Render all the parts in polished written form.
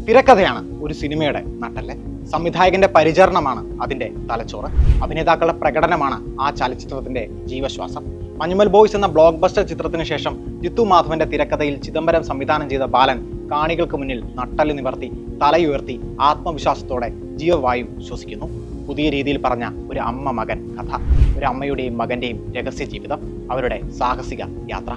തിരക്കഥയാണ് ഒരു സിനിമയുടെ നട്ടെല്ല്. സംവിധായകന്റെ പരിചരണമാണ് അതിന്റെ തലച്ചോറ്. അഭിനേതാക്കളുടെ പ്രകടനമാണ് ആ ചലച്ചിത്രത്തിന്റെ ജീവശ്വാസം. മഞ്ഞുമൽ ബോയ്സ് എന്ന ബ്ലോക്ക് ബസ്റ്റർ ചിത്രത്തിന് ശേഷം ജിത്തു മാധവന്റെ തിരക്കഥയിൽ ചിദംബരം സംവിധാനം ചെയ്ത ബാലൻ കാണികൾക്ക് മുന്നിൽ നട്ടല് നിവർത്തി തലയുയർത്തി ആത്മവിശ്വാസത്തോടെ ജീവവായു ശ്വസിക്കുന്നു. പുതിയ രീതിയിൽ പറഞ്ഞ ഒരു അമ്മ മകൻ കഥ, ഒരു അമ്മയുടെയും മകന്റെയും രഹസ്യ ജീവിതം, അവരുടെ സാഹസിക യാത്ര.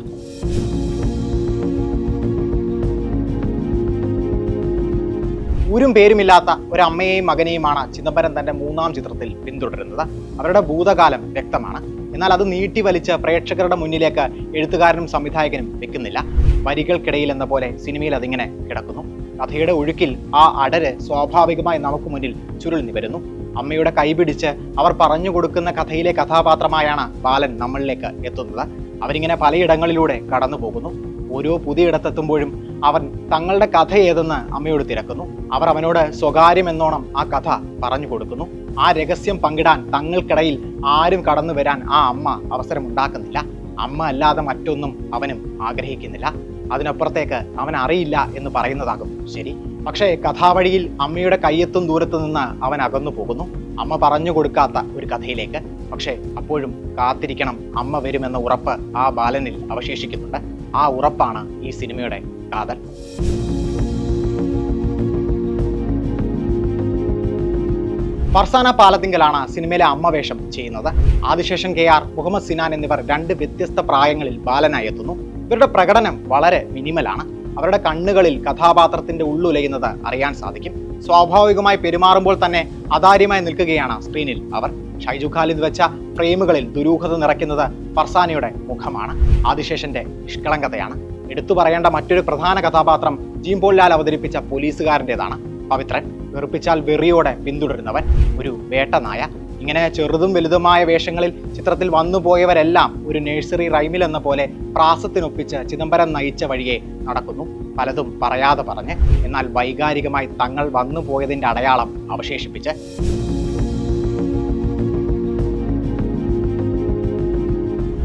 ഊരും പേരുമില്ലാത്ത ഒരു അമ്മയെയും മകനെയുമാണ് ചിദംബരം തന്റെ മൂന്നാം ചിത്രത്തിൽ പിന്തുടരുന്നത്. അവരുടെ ഭൂതകാലം വ്യക്തമാണ്. എന്നാൽ അത് നീട്ടി വലിച്ച് പ്രേക്ഷകരുടെ മുന്നിലേക്ക് എഴുത്തുകാരനും സംവിധായകനും വെക്കുന്നില്ല. വരികൾക്കിടയിൽ എന്ന പോലെ സിനിമയിൽ അതിങ്ങനെ കിടക്കുന്നു. കഥയുടെ ഒഴുക്കിൽ ആ അടര് സ്വാഭാവികമായി നമുക്ക് മുന്നിൽ ചുരുൾ നിവരുന്നു. അമ്മയുടെ കൈപിടിച്ച് അവർ പറഞ്ഞു കൊടുക്കുന്ന കഥയിലെ കഥാപാത്രമായാണ് ബാലൻ നമ്മളിലേക്ക് എത്തുന്നത്. അവരിങ്ങനെ പലയിടങ്ങളിലൂടെ കടന്നു പോകുന്നു. ഓരോ പുതിയിടത്തെത്തുമ്പോഴും അവൻ തങ്ങളുടെ കഥ ഏതെന്ന് അമ്മയോട് തിരക്കുന്നു. അവർ അവനോട് സ്വകാര്യം എന്നോണം ആ കഥ പറഞ്ഞു കൊടുക്കുന്നു. ആ രഹസ്യം പങ്കിടാൻ തങ്ങൾക്കിടയിൽ ആരും കടന്നു വരാൻ ആ അമ്മ അവസരമുണ്ടാക്കുന്നില്ല. അമ്മ അല്ലാതെ മറ്റൊന്നും അവനും ആഗ്രഹിക്കുന്നില്ല. അതിനപ്പുറത്തേക്ക് അവൻ അറിയില്ല എന്ന് പറയുന്നതാകും ശരി. പക്ഷേ കഥാവഴിയിൽ അമ്മയുടെ കയ്യെത്തും ദൂരത്ത് നിന്ന് അവൻ അകന്നു പോകുന്നു, അമ്മ പറഞ്ഞു കൊടുക്കാത്ത ഒരു കഥയിലേക്ക്. പക്ഷേ അപ്പോഴും കാത്തിരിക്കണം, അമ്മ വരുമെന്ന ഉറപ്പ് ആ ബാലനിൽ അവശേഷിക്കുന്നുണ്ട്. ആ ഉറപ്പാണ് ഈ സിനിമയുടെ കാതൽ. ഫർസാന പാലത്തിങ്കലാണ് സിനിമയിലെ അമ്മ വേഷം ചെയ്യുന്നത്. ആദിശേഷൻ KR, മുഹമ്മദ് സിനാൻ എന്നിവർ രണ്ട് വ്യത്യസ്ത പ്രായങ്ങളിൽ ബാലനായി എത്തുന്നു. ഇവരുടെ പ്രകടനം വളരെ മിനിമലാണ്. അവരുടെ കണ്ണുകളിൽ കഥാപാത്രത്തിന്റെ ഉള്ളുലയുന്നത് അറിയാൻ സാധിക്കും. സ്വാഭാവികമായി പെരുമാറുമ്പോൾ തന്നെ അതാര്യമായി നിൽക്കുകയാണ് സ്ക്രീനിൽ അവർ. ഷൈജു ഖാലിദ് വെച്ച ഫ്രെയിമുകളിൽ ദുരൂഹത നിറയ്ക്കുന്നത് ഫർസാനയുടെ മുഖമാണ്. ആദിശേഷന്റെ നിഷ്കളങ്കതയാണ്. എടുത്തു പറയേണ്ട മറ്റൊരു പ്രധാന കഥാപാത്രം ജീംപോൾ ലാൽ അവതരിപ്പിച്ച പോലീസുകാരൻ്റെതാണ്. പവിത്രൻ, വെറുപ്പിച്ചാൽ വെറിയോടെ പിന്തുടരുന്നവൻ, ഒരു വേട്ടനായ. ഇങ്ങനെ ചെറുതും വലുതുമായ വേഷങ്ങളിൽ ചിത്രത്തിൽ വന്നുപോയവരെല്ലാം ഒരു നഴ്സറി റൈമിൽ എന്ന പോലെ പ്രാസത്തിനൊപ്പിച്ച് ചിദംബരം നയിച്ച വഴിയെ നടക്കുന്നു. പലതും പറയാതെ പറഞ്ഞ്, എന്നാൽ വൈകാരികമായി തങ്ങൾ വന്നുപോയതിൻ്റെ അടയാളം അവശേഷിപ്പിച്ച്.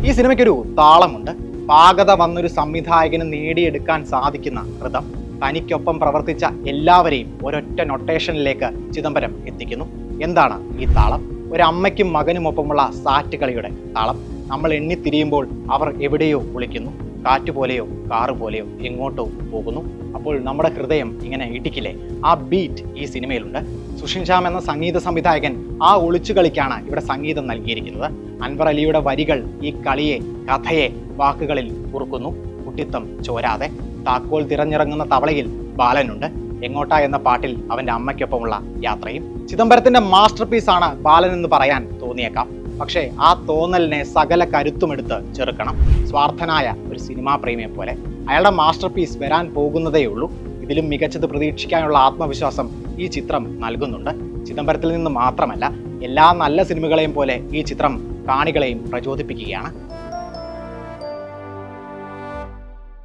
ഈ സിനിമയ്ക്കൊരു താളമുണ്ട്. പാകത വന്നൊരു സംവിധായകന് നേടിയെടുക്കാൻ സാധിക്കുന്ന ഋതം. തനിക്കൊപ്പം പ്രവർത്തിച്ച എല്ലാവരെയും ഒരൊറ്റ നൊട്ടേഷനിലേക്ക് ചിദംബരം എത്തിക്കുന്നു. എന്താണ് ഈ താളം? ഒരു അമ്മയ്ക്കും മകനുമൊപ്പമുള്ള സാറ്റ് കളിയുടെ താളം. നമ്മൾ എണ്ണിത്തിരിയുമ്പോൾ അവർ എവിടെയോ ഒളിക്കുന്നു. കാറ്റുപോലെയോ കാറ് പോലെയോ എങ്ങോട്ടോ പോകുന്നു. അപ്പോൾ നമ്മുടെ ഹൃദയം ഇങ്ങനെ ഇടിക്കില്ലേ? ആ ബീറ്റ് ഈ സിനിമയിലുണ്ട്. സുഷിൻ ശ്യാം എന്ന സംഗീത സംവിധായകൻ ആ ഒളിച്ചു കളിക്കാണ് ഇവിടെ സംഗീതം നൽകിയിരിക്കുന്നത്. അൻവർ അലിയുടെ വരികൾ ഈ കളിയെ, കഥയെ വാക്കുകളിൽ കുറുക്കുന്നു. കുട്ടിത്തം ചോരാതെ. താക്കോൽ തിരഞ്ഞിറങ്ങുന്ന തവളയിൽ ബാലനുണ്ട്. എങ്ങോട്ടാ എന്ന പാട്ടിൽ അവന്റെ അമ്മയ്ക്കൊപ്പമുള്ള യാത്രയും. ചിദംബരത്തിന്റെ മാസ്റ്റർ പീസാണ് ബാലൻ എന്ന് പറയാൻ തോന്നിയേക്കാം. പക്ഷേ ആ തോന്നലിനെ സകല കരുത്തുമെടുത്ത് ചെറുക്കണം. സ്വാർത്ഥനായ ഒരു സിനിമാ പ്രേമിയെ പോലെ. അയാളുടെ മാസ്റ്റർ പീസ് വരാൻ പോകുന്നതേ ഉള്ളൂ. ഇതിലും മികച്ചത് പ്രതീക്ഷിക്കാനുള്ള ആത്മവിശ്വാസം ഈ ചിത്രം നൽകുന്നുണ്ട്. ചിദംബരത്തിൽ നിന്ന് മാത്രമല്ല, എല്ലാ നല്ല സിനിമകളെയും പോലെ ഈ ചിത്രം കാണികളെയും പ്രചോദിപ്പിക്കുകയാണ്.